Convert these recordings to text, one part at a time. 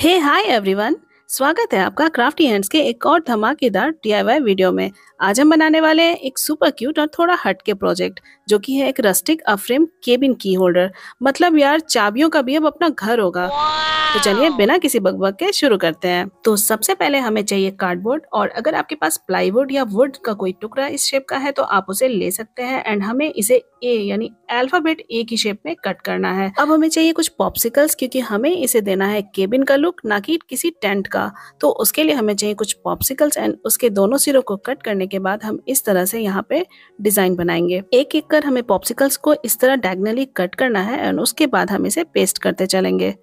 हे hi everyone. स्वागत है आपका क्राफ्टी हैंड्स के एक और धमाकेदार डीआईवाई वीडियो में। आज हम बनाने वाले हैं एक सुपर क्यूट और थोड़ा हटके प्रोजेक्ट, जो कि है एक रस्टिक अफ्रेम केबिन की होल्डर। मतलब यार, चाबियों का भी अब अपना घर होगा। तो चलिए बिना किसी बकबक के शुरू करते हैं। तो सबसे पहले हमें चाहिए कार्डबोर्ड, और अगर आपके पास प्लाईवुड या वुड का कोई टुकड़ा इस शेप का है तो आप उसे ले सकते हैं। एंड हमें इसे ए यानी अल्फाबेट ए की शेप में कट करना है। अब हमें चाहिए कुछ पॉप्सिकल्स, क्योंकि हमें इसे देना है केबिन का लुक, ना कि किसी टेंट का। तो उसके लिए हमें चाहिए कुछ पॉप्सिकल्स, एंड उसके दोनों सिरों को कट करने के बाद हम इस तरह से यहाँ पे डिजाइन बनाएंगे। एक एक कर हमें पॉप्सिकल्स को इस तरह डायगोनली कट करना है, एंड उसके बाद हम इसे पेस्ट करते चलेंगे।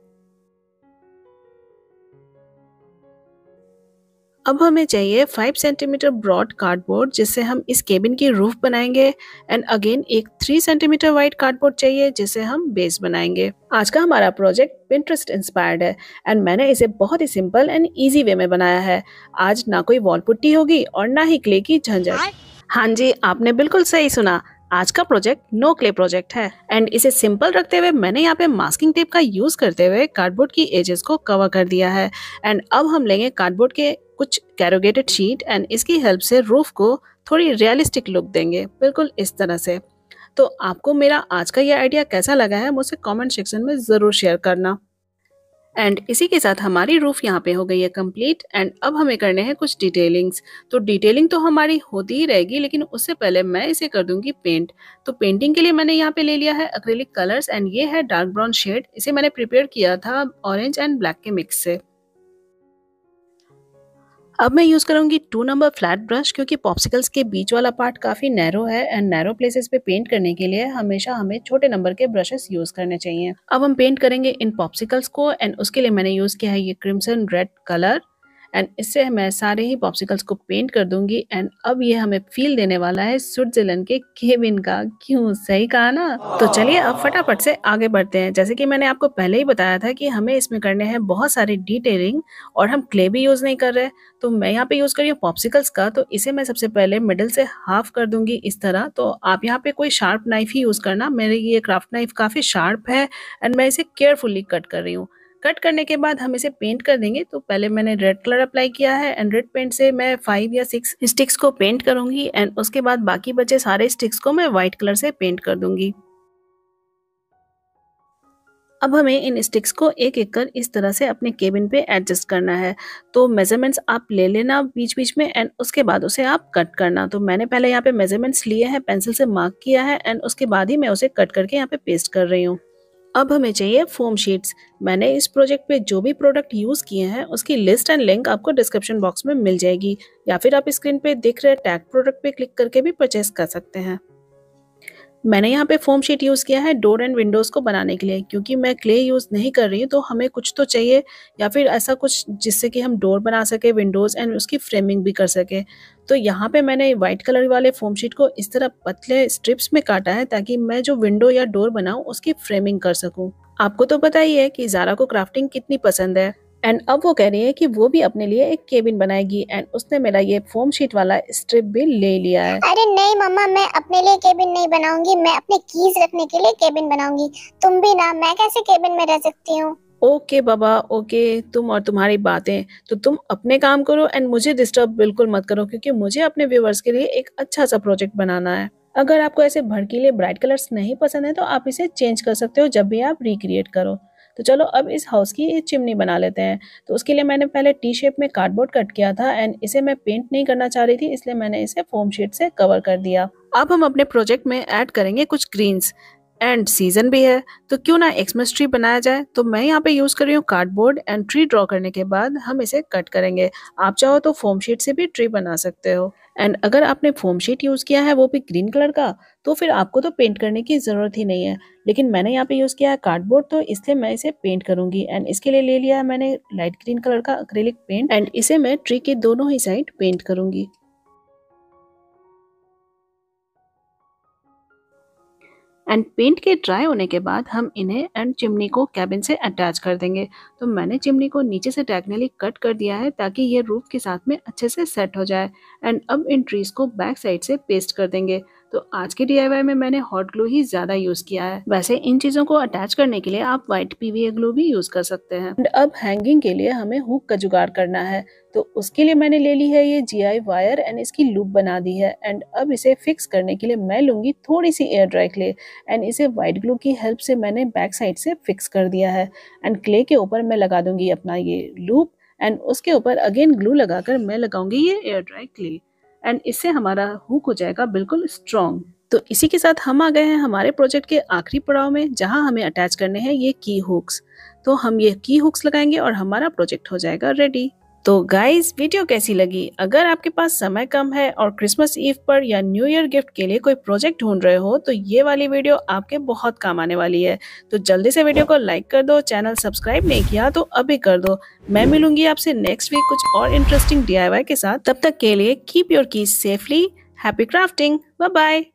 अब हमें चाहिए 5 सेंटीमीटर ब्रॉड कार्डबोर्ड, जिससे हम इस केबिन की रूफ बनाएंगे। एंड अगेन एक 3 सेंटीमीटर वाइड कार्डबोर्ड चाहिए, जिससे हम बेस बनाएंगे। आज का हमारा प्रोजेक्ट पिंटरेस्ट इंस्पायर्ड है, एंड मैंने इसे बहुत ही सिंपल एंड इजी वे में बनाया है। आज ना कोई वॉल पुट्टी होगी और ना ही क्ले की झंझट। हाँ जी, आपने बिल्कुल सही सुना। आज का प्रोजेक्ट नो क्ले प्रोजेक्ट है, एंड इसे सिंपल रखते हुए मैंने यहाँ पे मास्किंग टेप का यूज करते हुए कार्डबोर्ड की एजेस को कवर कर दिया है। एंड अब हम लेंगे कार्डबोर्ड के कुछ कैरोगेटेड शीट, एंड इसकी हेल्प से रूफ को थोड़ी रियलिस्टिक लुक देंगे, बिल्कुल इस तरह से। तो आपको मेरा आज का ये आइडिया कैसा लगा है, मुझसे कमेंट सेक्शन में जरूर शेयर करना। एंड इसी के साथ हमारी रूफ यहाँ पे हो गई है कंप्लीट। एंड अब हमें करने हैं कुछ डिटेलिंग्स। तो डिटेलिंग तो हमारी होती ही रहेगी, लेकिन उससे पहले मैं इसे कर दूंगी पेंट। तो पेंटिंग के लिए मैंने यहाँ पे ले लिया है एक्रेलिक कलर्स, एंड ये है डार्क ब्राउन शेड। इसे मैंने प्रिपेयर किया था ऑरेंज एंड ब्लैक के मिक्स से। अब मैं यूज करूंगी 2 नंबर फ्लैट ब्रश, क्योंकि पॉप्सिकल्स के बीच वाला पार्ट काफी नैरो है, एंड नैरो प्लेसेस पे पेंट करने के लिए हमेशा हमें छोटे नंबर के ब्रशेस यूज करने चाहिए। अब हम पेंट करेंगे इन पॉप्सिकल्स को, एंड उसके लिए मैंने यूज किया है ये क्रिम्सन रेड कलर। एंड इससे मैं सारे ही पॉप्सिकल्स को पेंट कर दूंगी। एंड अब ये हमें फील देने वाला है स्विट्जरलैंड के केबिन का। क्यों, सही कहा ना? तो चलिए अब फटाफट से आगे बढ़ते हैं। जैसे कि मैंने आपको पहले ही बताया था कि हमें इसमें करने हैं बहुत सारी डिटेलिंग, और हम क्ले भी यूज नहीं कर रहे। तो मैं यहाँ पे यूज कर रही हूँ पॉप्सिकल्स का। तो इसे मैं सबसे पहले मिडिल से हाफ कर दूंगी इस तरह। तो आप यहाँ पे कोई शार्प नाइफ ही यूज करना। मेरे ये क्राफ्ट नाइफ काफी शार्प है, एंड मैं इसे केयरफुली कट कर रही हूँ। कट करने के बाद हम इसे पेंट कर देंगे। तो पहले मैंने रेड कलर अप्लाई किया है, एंड रेड पेंट से मैं 5 या 6 स्टिक्स को पेंट करूंगी। एंड उसके बाद बाकी बचे सारे स्टिक्स को मैं व्हाइट कलर से पेंट कर दूंगी। अब हमें इन स्टिक्स को एक एक कर इस तरह से अपने केबिन पे एडजस्ट करना है। तो मेजरमेंट्स आप ले लेना बीच बीच में, एंड उसके बाद उसे आप कट करना। तो मैंने पहले यहाँ पे मेजरमेंट्स लिए हैं, पेंसिल से मार्क किया है, एंड उसके बाद ही मैं उसे कट करके यहाँ पे पेस्ट कर रही हूँ। अब हमें चाहिए फोम शीट्स। मैंने इस प्रोजेक्ट पे जो भी प्रोडक्ट यूज किए हैं उसकी लिस्ट एंड लिंक आपको डिस्क्रिप्शन बॉक्स में मिल जाएगी, या फिर आप स्क्रीन पे दिख रहे टैग प्रोडक्ट पे क्लिक करके भी परचेस कर सकते हैं। मैंने यहाँ पे फोम शीट यूज़ किया है डोर एंड विंडोज़ को बनाने के लिए, क्योंकि मैं क्ले यूज़ नहीं कर रही हूँ। तो हमें कुछ तो चाहिए, या फिर ऐसा कुछ जिससे कि हम डोर बना सके, विंडोज़, एंड उसकी फ्रेमिंग भी कर सके। तो यहाँ पे मैंने व्हाइट कलर वाले फोम शीट को इस तरह पतले स्ट्रिप्स में काटा है, ताकि मैं जो विंडो या डोर बनाऊँ उसकी फ्रेमिंग कर सकूँ। आपको तो पता ही है कि ज़ारा को क्राफ्टिंग कितनी पसंद है, एंड अब वो कह रही है कि वो भी अपने लिए एक केबिन बनाएगी। एंड उसने मेरा ये फोम शीट वाला स्ट्रिप भी ले लिया है। अरे नहीं मम्मा, मैं अपने लिए केबिन नहीं बनाऊंगी, मैं अपने कीज रखने के लिए केबिन बनाऊंगी। तुम भी ना, मैं कैसे केबिन में रह सकती हूँ। ओके बाबा, ओके। तुम और तुम्हारी बातें। तो तुम अपने काम करो, एंड मुझे डिस्टर्ब बिल्कुल मत करो, क्योंकि मुझे अपने व्यूअर्स के लिए एक अच्छा सा प्रोजेक्ट बनाना है। अगर आपको ऐसे भड़कीले ब्राइट कलर्स नहीं पसंद है तो आप इसे चेंज कर सकते हो जब भी आप रिक्रिएट करो। तो चलो अब इस हाउस की एक चिमनी बना लेते हैं। तो उसके लिए मैंने पहले टी शेप में कार्डबोर्ड कट किया था, एंड इसे मैं पेंट नहीं करना चाह रही थी, इसलिए मैंने इसे फोम शीट से कवर कर दिया। अब हम अपने प्रोजेक्ट में ऐड करेंगे कुछ ग्रीन्स, एंड सीजन भी है तो क्यों ना एक्समस ट्री बनाया जाए। तो मैं यहाँ पे यूज कर रही हूँ कार्डबोर्ड, एंड ट्री ड्रॉ करने के बाद हम इसे कट करेंगे। आप चाहो तो फोम शीट से भी ट्री बना सकते हो। एंड अगर आपने फोम शीट यूज किया है वो भी ग्रीन कलर का, तो फिर आपको तो पेंट करने की जरूरत ही नहीं है। लेकिन मैंने यहाँ पे यूज किया है कार्डबोर्ड, तो इसलिए मैं इसे पेंट करूंगी। एंड इसके लिए ले लिया है मैंने लाइट ग्रीन कलर का एक्रेलिक पेंट, एंड इसे मैं ट्री के दोनों ही साइड पेंट करूंगी। एंड पेंट के ड्राई होने के बाद हम इन्हें एंड चिमनी को कैबिन से अटैच कर देंगे। तो मैंने चिमनी को नीचे से डायगोनली कट कर दिया है, ताकि ये रूफ के साथ में अच्छे से सेट हो जाए। एंड अब इन ट्रीज को बैक साइड से पेस्ट कर देंगे। तो आज के DIY में मैंने हॉट ग्लू ही ज्यादा यूज किया है। वैसे इन चीजों को अटैच करने के लिए आप व्हाइट PVA ग्लू भी यूज कर सकते हैं। एंड अब हैंगिंग के लिए हमें हुक का जुगाड़ करना है, तो उसके लिए मैंने ले ली है ये GI वायर एंड इसकी लूप बना दी है। एंड अब इसे फिक्स करने के लिए मैं लूंगी थोड़ी सी एयर ड्राई क्ले एंड इसे व्हाइट ग्लू की हेल्प से मैंने बैक साइड से फिक्स कर दिया है। एंड क्ले के ऊपर मैं लगा दूंगी अपना ये लूप एंड उसके ऊपर अगेन ग्लू लगाकर मैं लगाऊंगी ये एयर ड्राई क्ले एंड इससे हमारा हुक हो जाएगा बिल्कुल स्ट्रॉन्ग। तो इसी के साथ हम आ गए हैं हमारे प्रोजेक्ट के आखिरी पड़ाव में, जहां हमें अटैच करने हैं ये की हुक्स। तो हम ये की हुक्स लगाएंगे और हमारा प्रोजेक्ट हो जाएगा रेडी। तो गाइस, वीडियो कैसी लगी? अगर आपके पास समय कम है और क्रिसमस ईव पर या न्यू ईयर गिफ्ट के लिए कोई प्रोजेक्ट ढूंढ रहे हो तो ये वाली वीडियो आपके बहुत काम आने वाली है। तो जल्दी से वीडियो को लाइक कर दो, चैनल सब्सक्राइब नहीं किया तो अभी कर दो। मैं मिलूंगी आपसे नेक्स्ट वीक कुछ और इंटरेस्टिंग DIY के साथ। तब तक के लिए keep your keys safely. Happy crafting. Bye bye.